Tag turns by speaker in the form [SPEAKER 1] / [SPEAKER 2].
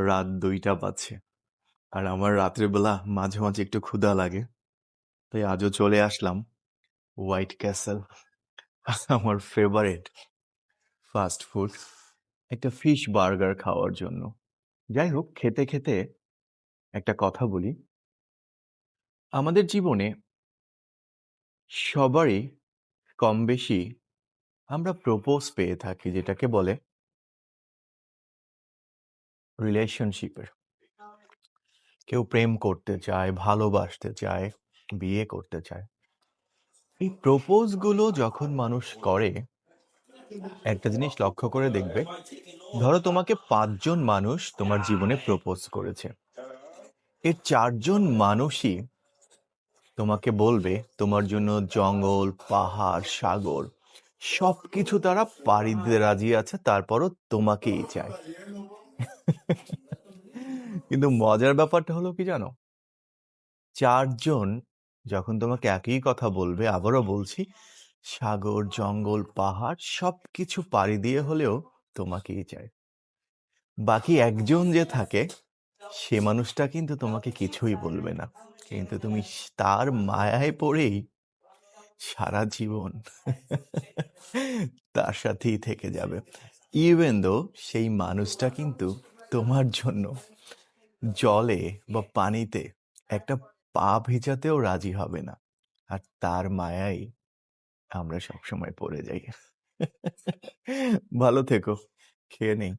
[SPEAKER 1] রাত 2টা বাজছে। আর আমার রাত্রের বেলা মাঝে মাঝে একটু ক্ষুধা লাগে। তাই আজও চলে আসলাম হোয়াইট ক্যাসেল, আমার ফেভারিট ফাস্ট ফুড, একটা ফিশ বার্গার খাওয়ার জন্য। যাই হোক, খেতে খেতে একটা কথা বলি। আমাদের জীবনে সবারই কম বেশি আমরা প্রপোজ পেয়ে থাকি, যেটাকে বলে রিলেশনশিপের। কেউ প্রেম করতে চায়, ভালোবাসতে চায়, বিয়ে করতে চায়। এই প্রপোজগুলো যখন মানুষ করে, একটা জিনিস লক্ষ্য করে দেখবে, ধরো তোমাকে 5জন মানুষ তোমার জীবনে প্রপোজ করেছে। এর 4জন মানুষই তোমাকে বলবে তোমার জন্য জঙ্গল, পাহাড়, সাগর সবকিছু তারা পাড়ি দিতে রাজি আছে, তারপরও তোমাকেই চায়। কিন্তু মজার ব্যাপারটা হলো কি জানো, 4জন যখন তোমাকে একই কথা বলবে, আবারও বলছি, সাগর, জঙ্গল, পাহাড় সবকিছু পাড়ি দিয়ে হলেও তোমাকেই চায়। বাকি একজন যে থাকে, সে মানুষটা কিন্তু তোমাকে কিছুই বলবে না, কিন্তু তুমি তার মায়ায় পড়েই সারা জীবন তার সাথেই থেকে যাবে। ইভেন দো সেই মানুষটা কিন্তু তোমার জন্য জলে বা পানিতে একটা পা ভেজাতেও রাজি হবে না, আর তার মায়ায় আমরা সবসময় পড়ে যাই। ভালো থেকো, খেয়ে নেই।